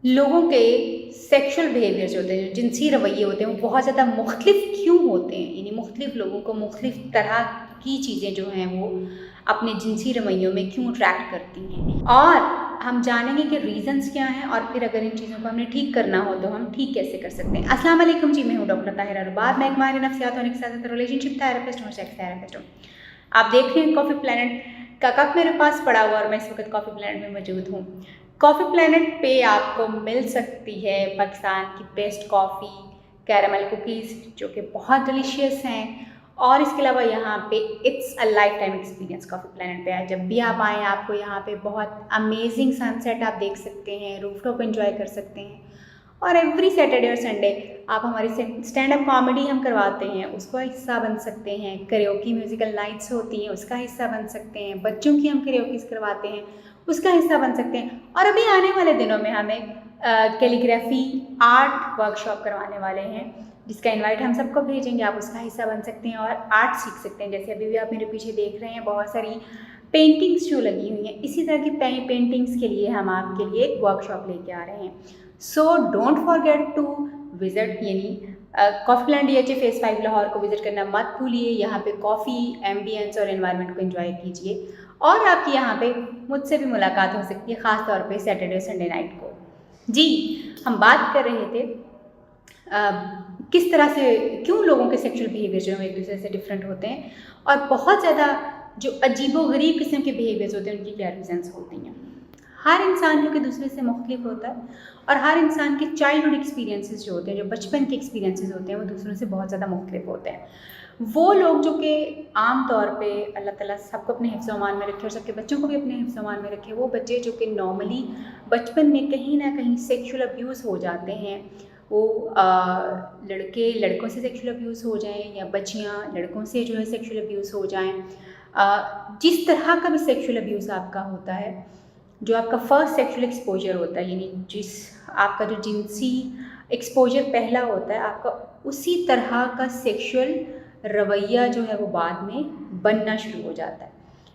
लोगों के sexual behaviour जो होते हैं, जो जिनसी रवैये होते हैं, वो बहुत ज़्यादा मुख्तलिफ क्यों होते हैं? यानी मुख्तलिफ लोगों को मुख्तलिफ तरह की चीज़ें जो हैं वो अपने जिनसी रवैयों में क्यों अट्रैक्ट करती हैं, और हम जानेंगे कि रीज़न्स क्या हैं, और फिर अगर इन चीज़ों को हमने ठीक करना हो तो हम ठीक कैसे कर सकते हैं। अस्सलाम वालेकुम जी, मैं हूँ डॉक्टर ताहिरा रुबाब। मैं एक माहिर नफ्सियात और एक साथ रिलेशनशिप थेरेपिस्ट हूँ, सेक्स थेरेपिस्ट हूँ। आप देख रहे हैं कॉफ़ी प्लैनेट का कप मेरे पास पड़ा हुआ, और मैं इस वक्त कॉफ़ी प्लैनेट में मौजूद हूँ। कॉफ़ी प्लैनेट पे आपको मिल सकती है पाकिस्तान की बेस्ट कॉफ़ी, कैरामल कुकीज़ जो कि बहुत डिलीशियस हैं, और इसके अलावा यहाँ पे it's a life time experience. Coffee planet पे आए, जब भी आप आएँ आपको यहाँ पे बहुत अमेजिंग सनसेट आप देख सकते हैं, रूफटॉप एंजॉय कर सकते हैं, और एवरी सैटरडे और संडे आप हमारी स्टैंड अप कॉमेडी हम करवाते हैं, उसका हिस्सा बन सकते हैं। करियोकी म्यूज़िकल नाइट्स होती हैं, उसका हिस्सा बन सकते हैं। बच्चों की हम करियोकीज करवाते हैं, उसका हिस्सा बन सकते हैं। और अभी आने वाले दिनों में हमें कैलीग्राफी आर्ट वर्कशॉप करवाने वाले हैं, जिसका इनवाइट हम सबको भेजेंगे। आप उसका हिस्सा बन सकते हैं और आर्ट सीख सकते हैं। जैसे अभी भी आप मेरे पीछे देख रहे हैं, बहुत सारी पेंटिंग्स जो लगी हुई हैं, इसी तरह की पेंटिंग्स के लिए हम आपके लिए एक वर्कशॉप लेके आ रहे हैं। So don't forget to visit, यानी coffee plan DHA phase 5 Lahore को विजिट करना मत भूलिए। यहाँ पे कॉफ़ी एम्बियंस और एनवायरनमेंट को एंजॉय कीजिए, और आपकी यहाँ पे मुझसे भी मुलाकात हो सकती है, ख़ास तौर पे सैटरडे संडे नाइट को। जी, हम बात कर रहे थे किस तरह से, क्यों लोगों के सेक्सुअल बिहेवियर जो है एक दूसरे से डिफरेंट होते हैं, और बहुत ज़्यादा जो अजीबोगरीब किस्म के बिहेवियर्स होते हैं उनकी क्या रीजंस होती हैं। हर इंसान क्योंकि दूसरे से मुख्तलिफ होता है, और हर इंसान के चाइल्डहुड एक्सपीरियंसेस जो होते हैं, जो बचपन के एक्सपीरियंसेस होते हैं, वो दूसरों से बहुत ज़्यादा मुख्तलिफ होते हैं। वो लोग जो कि आम तौर पे अल्लाह ताला सबको अपने हिफ्ज़ अमान में रखे, और सबके बच्चों को भी अपने हिफ्ज़ अमान में रखे, वो बच्चे जो कि नॉर्मली बचपन में कहीं ना कहीं सेक्सुअल अब्यूज़ हो जाते हैं, वो लड़के लड़कों से सेक्सुअल अब्यूज़ हो जाएं, या बच्चियाँ लड़कों से जो है सेक्सुअल अब्यूज़ हो जाएं, जिस तरह का भी सेक्सुअल अब्यूज़ आपका होता है, जो आपका फर्स्ट सेक्सुअल एक्सपोजर होता है, यानी जिस आपका जो जिनसी एक्सपोजर पहला होता है आपका, उसी तरह का सेक्सुअल रवैया जो है वो बाद में बनना शुरू हो जाता है।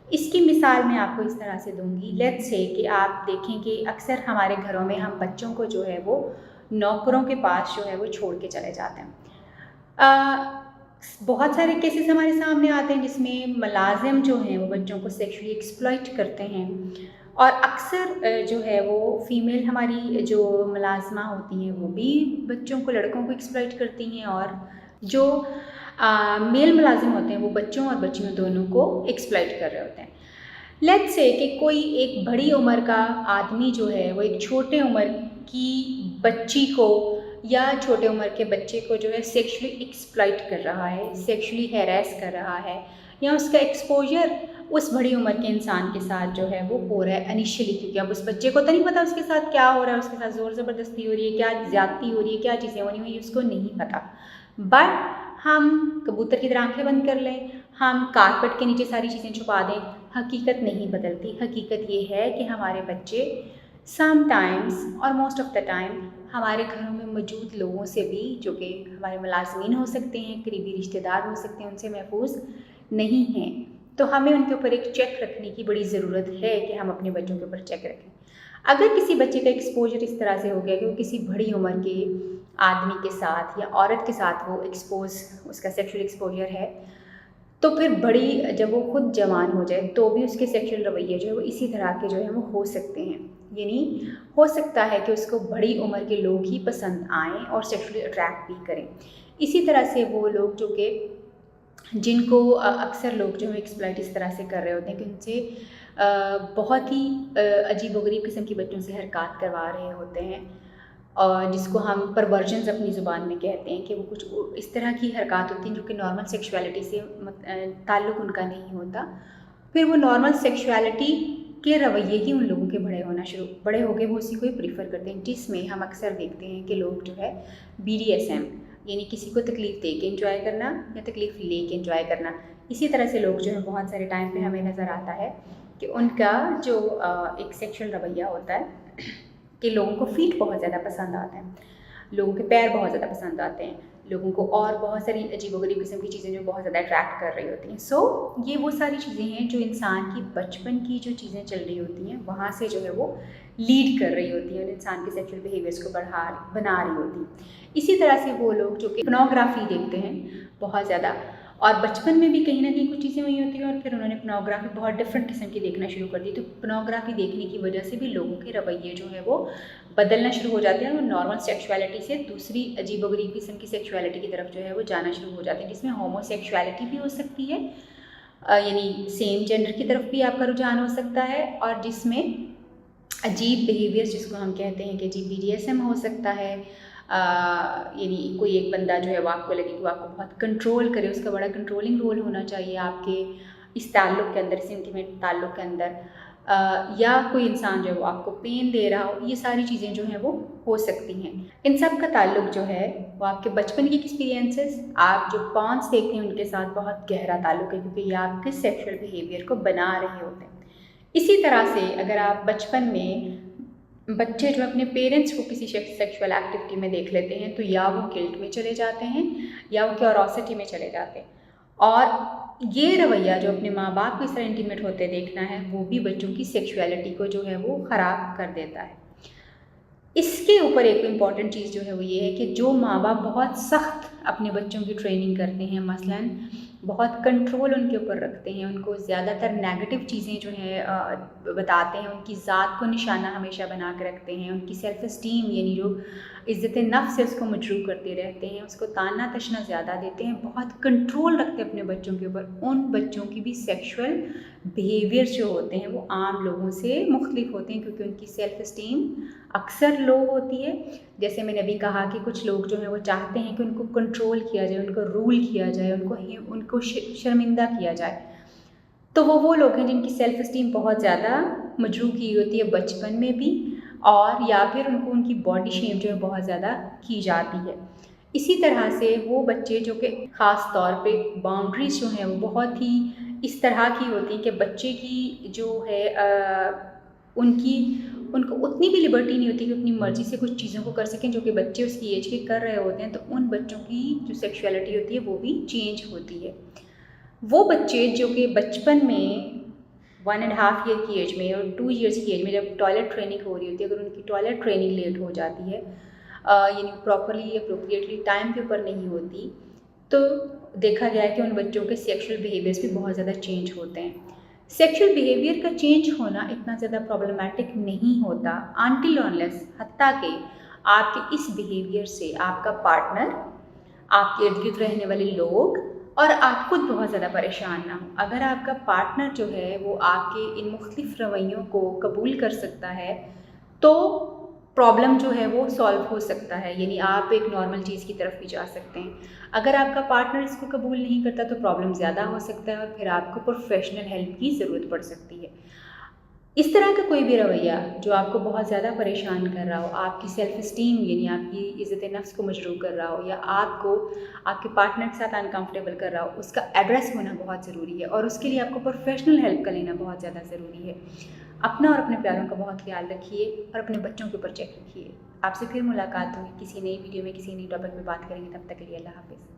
इसकी मिसाल मैं आपको इस तरह से दूंगी। लेट्स से कि आप देखें कि अक्सर हमारे घरों में हम बच्चों को जो है वो नौकरों के पास जो है वो छोड़ के चले जाते हैं। बहुत सारे केसेस हमारे सामने आते हैं जिसमें मुलाजिम जो हैं वो बच्चों को सेक्सुअली एक्सप्लॉइट करते हैं, और अक्सर जो है वो फीमेल हमारी जो मुलाजमा होती हैं वो भी बच्चों को, लड़कों को एक्सप्लॉइट करती हैं, और जो मेल मुलाजिम होते हैं वो बच्चों और बच्चियों दोनों को एक्सप्लॉइट कर रहे होते हैं। लेट्स से कि कोई एक बड़ी उम्र का आदमी जो है वो एक छोटे उम्र की बच्ची को या छोटे उम्र के बच्चे को जो है सेक्सुअली एक्सप्लॉइट कर रहा है, सेक्सुअली हैरेस कर रहा है, या उसका एक्सपोजर उस बड़ी उम्र के इंसान के साथ जो है वो हो रहा है इनिशियली, क्योंकि अब उस बच्चे को तो नहीं पता उसके साथ क्या हो रहा है, उसके साथ ज़ोर ज़बरदस्ती हो रही है, क्या ज़्यादती हो रही है, क्या चीज़ें होनी हुई उसको नहीं पता। बट हम कबूतर की तरह आंखें बंद कर लें, हम कारपेट के नीचे सारी चीज़ें छुपा दें, हकीकत नहीं बदलती। हकीकत ये है कि हमारे बच्चे समटाइम्स और मोस्ट ऑफ द टाइम हमारे घरों में मौजूद लोगों से भी, जो कि हमारे मुलाजमीन हो सकते हैं, करीबी रिश्तेदार हो सकते हैं, उनसे महफूज नहीं हैं। तो हमें उनके ऊपर एक चेक रखने की बड़ी ज़रूरत है कि हम अपने बच्चों के ऊपर चेक रखें। अगर किसी बच्चे का एक्सपोजर इस तरह से हो गया कि वो किसी बड़ी उम्र के आदमी के साथ या औरत के साथ वो उसका सेक्सुअल एक्सपोजर है, तो फिर बड़ी जब वो खुद जवान हो जाए तो भी उसके सेक्सुअल रवैये जो है वो इसी तरह के जो है वो हो सकते हैं। यानी हो सकता है कि उसको बड़ी उम्र के लोग ही पसंद आएँ और सेक्सुअली अट्रैक्ट भी करें। इसी तरह से वो लोग जो कि जिनको अक्सर लोग जो है एक्सप्लॉइट इस तरह से कर रहे होते हैं कि उनसे बहुत ही अजीबोगरीब किस्म की बच्चों से हरकत करवा रहे होते हैं, और जिसको हम परवर्जन्स अपनी ज़ुबान में कहते हैं, कि वो कुछ इस तरह की हरकत होती हैं जो कि नॉर्मल सेक्सुअलिटी से ताल्लुक़ उनका नहीं होता। फिर वो नॉर्मल सेक्सुअलिटी के रवैये ही उन लोगों के बड़े होके वो उसी को ही प्रीफर करते हैं, जिसमें हम अक्सर देखते हैं कि लोग जो है BDSM, यानी किसी को तकलीफ़ दे के इंजॉय करना या तकलीफ़ ले के इंजॉय करना, इसी तरह से लोग जो है बहुत सारे टाइम पे हमें नज़र आता है कि उनका जो एक सेक्सुअल रवैया होता है कि लोगों को फीट बहुत ज़्यादा पसंद आते हैं, लोगों के पैर बहुत ज़्यादा पसंद आते हैं, लोगों को और बहुत सारी अजीबोगरीब किस्म की चीज़ें जो बहुत ज़्यादा अट्रैक्ट कर रही होती हैं। सो ये वो सारी चीज़ें हैं जो इंसान की बचपन की जो चीज़ें चल रही होती हैं वहाँ से जो है वो लीड कर रही होती हैं, उन इंसान के सेक्सुअल बिहेवियर्स को बना रही होती हैं। इसी तरह से वो लोग जो कि पोर्नोग्राफी देखते हैं बहुत ज़्यादा, और बचपन में भी कहीं ना कहीं कुछ चीज़ें हुई होती हैं और फिर उन्होंने पोर्नोग्राफी बहुत डिफरेंट किस्म की देखना शुरू कर दी, तो पोर्नोग्राफी देखने की वजह से भी लोगों के रवैये जो है वो बदलना शुरू हो जाते हैं और वो नॉर्मल सेक्सुअलिटी से दूसरी अजीबोगरीब किस्म की सेक्सुअलिटी की तरफ जो है वो जाना शुरू हो जाते हैं, जिसमें होमोसेक्सुअलिटी भी हो सकती है, यानी सेम जेंडर की तरफ भी आपका रुझान हो सकता है, और जिसमें अजीब बिहेवियर्स जिसको हम कहते हैं कि जी BDSM हो सकता है, यानी कोई एक बंदा जो है वो आपको लगे कि वो आपको बहुत कंट्रोल करे, उसका बड़ा कंट्रोलिंग रोल होना चाहिए आपके इस ताल्लुक़ के अंदर, इस इंटीमेट ताल्लुक़ के अंदर, या कोई इंसान जो है वो आपको पेन दे रहा हो, ये सारी चीज़ें जो हैं वो हो सकती हैं। इन सब का ताल्लुक़ जो है वो आपके बचपन की एक्सपीरियंसेस, आप जो पॉर्न्स देखते हैं उनके साथ बहुत गहरा ताल्लुक़ है, क्योंकि ये आपके सेक्सुअल बिहेवियर को बना रहे होते हैं। इसी तरह से अगर आप बचपन में बच्चे जो अपने पेरेंट्स को किसी सेक्सुअल एक्टिविटी में देख लेते हैं, तो या वो गिल्ट में चले जाते हैं या वो क्यूरोसिटी में चले जाते हैं, और ये रवैया जो अपने माँ बाप को इस तरह इंटीमेट होते देखना है, वो भी बच्चों की सेक्सुअलिटी को जो है वो ख़राब कर देता है। इसके ऊपर एक इम्पॉर्टेंट चीज़ जो है वो ये है कि जो माँ बाप बहुत सख्त अपने बच्चों की ट्रेनिंग करते हैं, मसलन बहुत कंट्रोल उनके ऊपर रखते हैं, उनको ज़्यादातर नेगेटिव चीज़ें जो हैं बताते हैं, उनकी ज़ात को निशाना हमेशा बना के रखते हैं, उनकी सेल्फ इस्टीम यानी जो इज़्ज़त नफ्स है उसको मजरूह करते रहते हैं, उसको ताना तशना ज़्यादा देते हैं, बहुत कंट्रोल रखते हैं अपने बच्चों के ऊपर, उन बच्चों की भी सेक्सुअल बिहेवियर जो होते हैं वो आम लोगों से मुख्तलिफ होते हैं, क्योंकि उनकी सेल्फ इस्टीम अक्सर लो होती है। जैसे मैंने अभी कहा कि कुछ लोग जो हैं वो चाहते हैं कि उनको कंट्रोल किया जाए, उनको रूल किया जाए, उनको शर्मिंदा किया जाए, तो वो लोग हैं जिनकी सेल्फ इस्टीम बहुत ज़्यादा मजरूह की होती है बचपन में भी, और या फिर उनको उनकी बॉडी शेम जो है बहुत ज़्यादा की जाती है। इसी तरह से वो बच्चे जो कि ख़ास तौर पे बाउंड्रीज जो हैं वो बहुत ही इस तरह की होती हैं कि बच्चे की जो है उनको उतनी भी लिबर्टी नहीं होती कि अपनी मर्ज़ी से कुछ चीज़ों को कर सकें जो कि बच्चे उसकी एज के कर रहे होते हैं, तो उन बच्चों की जो सेक्सुअलिटी होती है वो भी चेंज होती है। वो बच्चे जो कि बचपन में 1.5 ईयर की एज में और 2 ईयर्स की एज में जब टॉयलेट ट्रेनिंग हो रही होती है, अगर उनकी टॉयलेट ट्रेनिंग लेट हो जाती है, यानी प्रॉपरली अप्रोप्रिएटली टाइम के ऊपर नहीं होती, तो देखा गया है कि उन बच्चों के सेक्सुअल बिहेवियर्स भी बहुत ज़्यादा चेंज होते हैं। सेक्सुअल बिहेवियर का चेंज होना इतना ज़्यादा प्रॉब्लमैटिक नहीं होता अनटिल अनलेस, हत्ता कि आपके इस बिहेवियर से आपका पार्टनर, आपके इर्द गिर्द रहने वाले लोग और आप खुद बहुत ज़्यादा परेशान ना हो। अगर आपका पार्टनर जो है वो आपके इन मुख्तलिफ रवैयों को कबूल कर सकता है, तो प्रॉब्लम जो है वो सॉल्व हो सकता है, यानी आप एक नॉर्मल चीज़ की तरफ भी जा सकते हैं। अगर आपका पार्टनर इसको कबूल नहीं करता तो प्रॉब्लम ज़्यादा हो सकता है और फिर आपको प्रोफेशनल हेल्प की ज़रूरत पड़ सकती है। इस तरह का कोई भी रवैया जो आपको बहुत ज़्यादा परेशान कर रहा हो, आपकी सेल्फ इस्टीम यानी आपकी इज़्ज़त नफ्स को मजरूह कर रहा हो, या आपको आपके पार्टनर के साथ अनकम्फर्टेबल कर रहा हो, उसका एड्रेस होना बहुत ज़रूरी है, और उसके लिए आपको प्रोफेशनल हेल्प का लेना बहुत ज़्यादा ज़रूरी है। अपना और अपने प्यारों का बहुत ख्याल रखिए और अपने बच्चों के ऊपर चेक रखिए। आपसे फिर मुलाकात होगी किसी नई वीडियो में, किसी नई टॉपिक में बात करेंगे। तब तक के लिए अल्लाह हाफ़िज़।